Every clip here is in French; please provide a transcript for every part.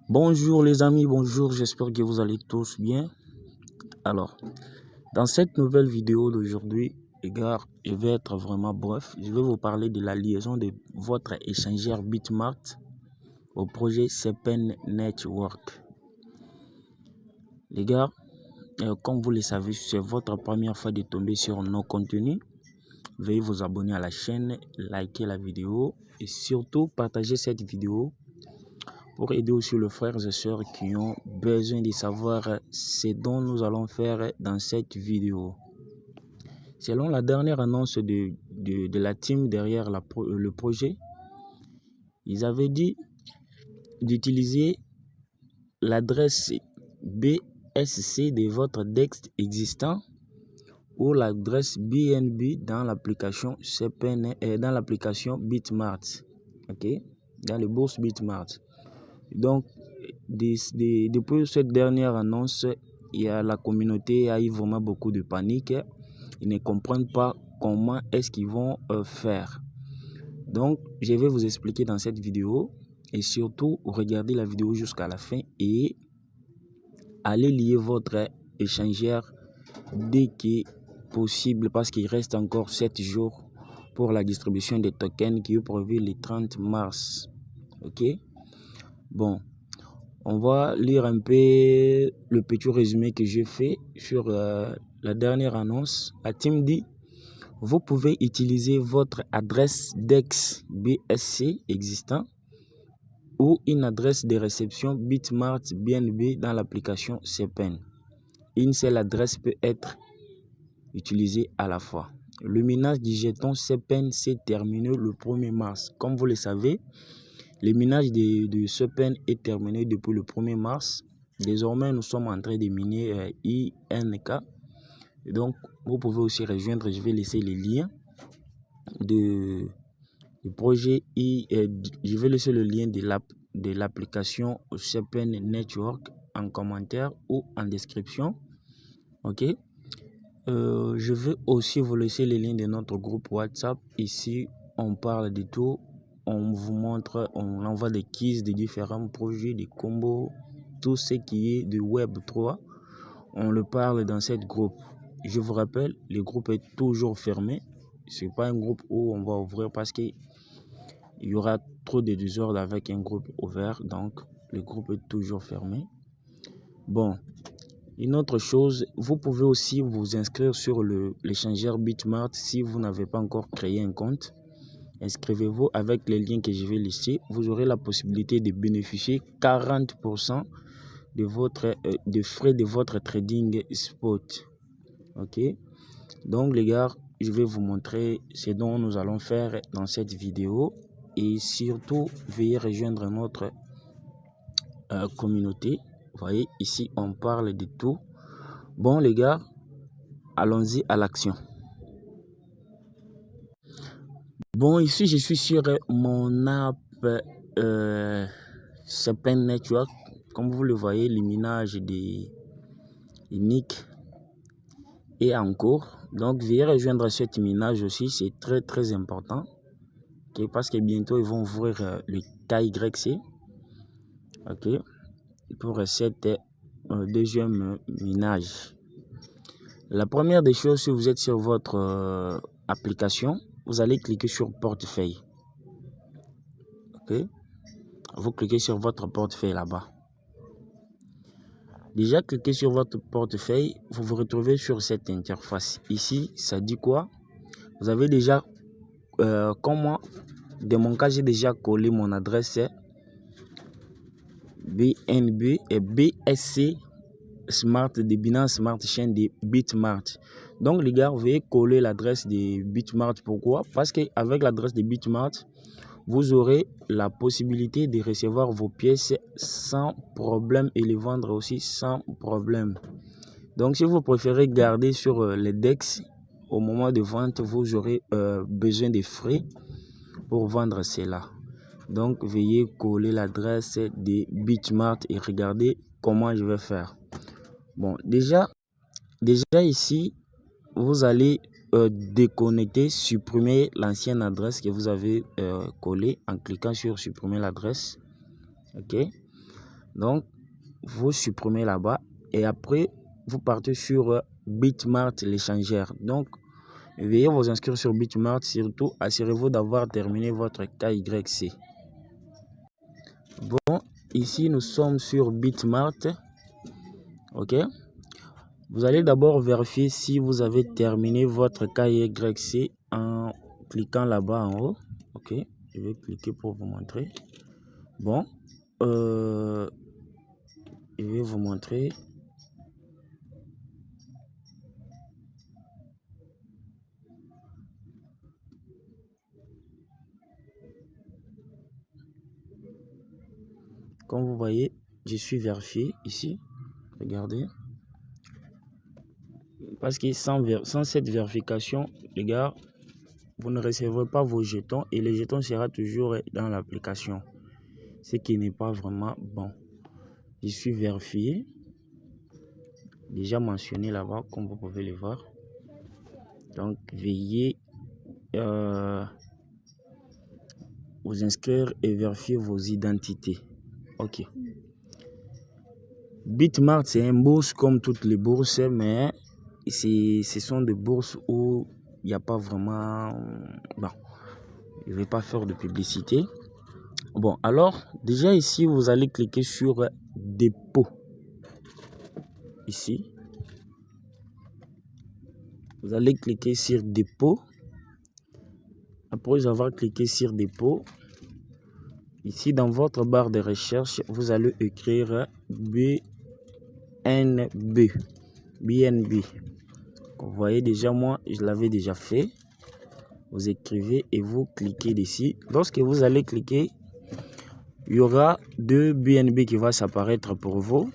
Bonjour les amis, bonjour, j'espère que vous allez tous bien. Alors, dans cette nouvelle vidéo d'aujourd'hui, les gars, je vais être vraiment bref. Je vais vous parler de la liaison de votre échangeur Bitmart au projet SEPEN Network. Les gars, comme vous le savez, c'est votre première fois de tomber sur nos contenus. Veuillez vous abonner à la chaîne, liker la vidéo et surtout partager cette vidéo pour aider aussi les frères et sœurs qui ont besoin de savoir ce dont nous allons faire dans cette vidéo. Selon la dernière annonce de la team derrière le projet, ils avaient dit d'utiliser l'adresse BSC de votre DEX existant ou l'adresse BNB dans l'application dans l'application Bitmart, ok, dans les bourses Bitmart. Donc, depuis cette dernière annonce, la communauté a eu vraiment beaucoup de panique. Ils ne comprennent pas comment est-ce qu'ils vont faire. Donc, je vais vous expliquer dans cette vidéo et surtout, regardez la vidéo jusqu'à la fin et allez lier votre échangeur dès que possible parce qu'il reste encore 7 jours pour la distribution des tokens qui est prévue le 30 mars. Ok? Bon. On va lire un peu le petit résumé que j'ai fait sur la dernière annonce. La team dit, vous pouvez utiliser votre adresse DEX BSC existant ou une adresse de réception Bitmart BNB dans l'application SEPEN. Une seule adresse peut être utilisée à la fois. Le minage du jeton SEPEN s'est terminé le 1er mars. Comme vous le savez, le minage de SEPEN est terminé depuis le 1er mars. Désormais, nous sommes en train de miner INK. Et donc, vous pouvez aussi rejoindre, je vais laisser les liens du projet je vais laisser le lien de l'application SEPEN Network en commentaire ou en description. Ok. Je vais aussi vous laisser les liens de notre groupe WhatsApp. Ici, on parle de tout. On vous montre, on envoie des keys de différents projets, des combos, tout ce qui est de Web3. On le parle dans cette groupe. Je vous rappelle, le groupe est toujours fermé. Ce n'est pas un groupe où on va ouvrir parce qu'il y aura trop de désordre avec un groupe ouvert. Donc, le groupe est toujours fermé. Bon. Une autre chose, vous pouvez aussi vous inscrire sur l'échangeur Bitmart si vous n'avez pas encore créé un compte. Inscrivez-vous avec les liens que je vais laisser. Vous aurez la possibilité de bénéficier 40% de frais de votre trading spot. Ok. Donc les gars, je vais vous montrer ce dont nous allons faire dans cette vidéo. Et surtout, veuillez rejoindre notre communauté. Vous voyez, ici, on parle de tout. Bon, les gars, allons-y à l'action. Bon, ici, je suis sur mon app SEPEN Network. Comme vous le voyez, le minage des uniques est en cours. Donc, veuillez rejoindre ce minage aussi. C'est très, très important. Okay, parce que bientôt, ils vont ouvrir le KYC. Ok, pour cette deuxième minage. La première des choses, si vous êtes sur votre application, vous allez cliquer sur portefeuille. Ok, vous cliquez sur votre portefeuille là-bas. Déjà cliquez sur votre portefeuille, vous vous retrouvez sur cette interface. Ici, ça dit quoi? Vous avez déjà, comme moi, dans mon cas, j'ai déjà collé mon adresse BNB et BSC Smart de Binance Smart Chain de Bitmart. Donc les gars, vous veuillez coller l'adresse de Bitmart. Pourquoi? Parce qu'avec l'adresse de Bitmart, vous aurez la possibilité de recevoir vos pièces sans problème et les vendre aussi sans problème. Donc si vous préférez garder sur les DEX, au moment de vente, vous aurez besoin de frais pour vendre cela. Donc veuillez coller l'adresse de Bitmart et regardez comment je vais faire. Bon, déjà ici, vous allez déconnecter, supprimer l'ancienne adresse que vous avez collée en cliquant sur supprimer l'adresse. Ok. Donc, vous supprimez là-bas et après, vous partez sur Bitmart, l'échangeur. Donc, veuillez vous inscrire sur Bitmart. Surtout, assurez-vous d'avoir terminé votre KYC. Bon, ici, nous sommes sur Bitmart. OK. Vous allez d'abord vérifier si vous avez terminé votre KYC en cliquant là-bas en haut. OK. Je vais cliquer pour vous montrer. Bon. Je vais vous montrer. Comme vous voyez, je suis vérifié ici. Regardez. Parce que sans cette vérification, les gars, vous ne recevrez pas vos jetons et les jetons seront toujours dans l'application. Ce qui n'est pas vraiment bon. Je suis vérifié. Déjà mentionné là-bas, comme vous pouvez le voir. Donc, veuillez vous inscrire et vérifier vos identités. OK. Bitmart, c'est une bourse comme toutes les bourses, mais ce sont des bourses où il n'y a pas vraiment... Bon, je ne vais pas faire de publicité. Bon, alors, déjà ici, vous allez cliquer sur dépôt. Ici. Vous allez cliquer sur dépôt. Après avoir cliqué sur dépôt, ici dans votre barre de recherche, vous allez écrire BNB. Vous voyez déjà, moi, je l'avais déjà fait. Vous écrivez et vous cliquez dessus. Lorsque vous allez cliquer, il y aura deux BNB qui vont s'apparaître pour vous.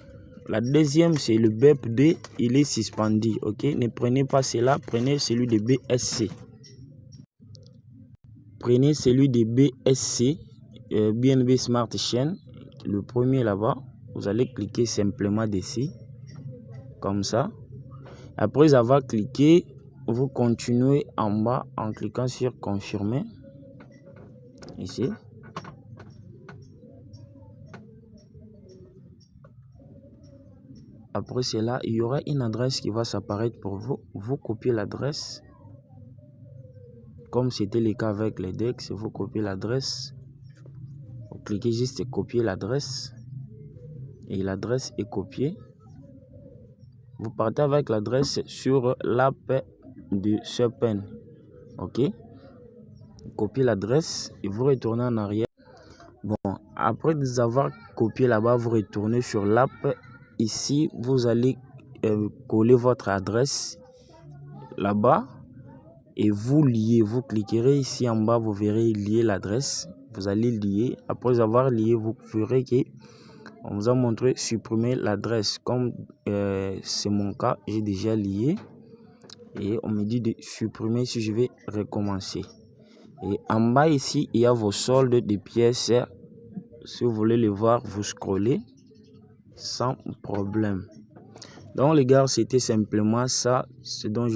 La deuxième, c'est le BEP2, il est suspendu. Ok, ne prenez pas cela, prenez celui de BSC. Prenez celui de BSC, BNB Smart Chain, le premier là-bas. Vous allez cliquer simplement dessus, comme ça. Après avoir cliqué, vous continuez en bas en cliquant sur confirmer. Ici. Après cela, il y aura une adresse qui va s'apparaître pour vous. Vous copiez l'adresse. Comme c'était le cas avec les DEX, vous copiez l'adresse. Vous cliquez juste copier l'adresse. Et l'adresse est copiée. Vous partez avec l'adresse sur l'app de ShopN. OK. Vous copiez l'adresse et vous retournez en arrière. Bon, après avoir copié là-bas, vous retournez sur l'app. Ici, vous allez coller votre adresse là-bas et vous liez. Vous cliquerez ici en bas, vous verrez lier l'adresse. Vous allez lier. Après avoir lié, vous verrez que on vous a montré supprimer l'adresse. Comme c'est mon cas, j'ai déjà lié et on me dit de supprimer si je vais recommencer. Et en bas ici, il y a vos soldes de pièces. Si vous voulez les voir, vous scrollez sans problème. Donc les gars, c'était simplement ça, ce dont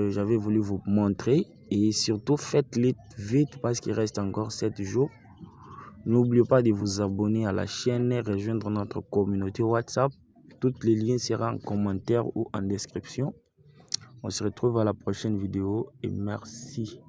j'avais voulu vous montrer. Et surtout, faites-le vite parce qu'il reste encore 7 jours. N'oubliez pas de vous abonner à la chaîne, rejoindre notre communauté WhatsApp. Tous les liens seront en commentaire ou en description. On se retrouve à la prochaine vidéo et merci.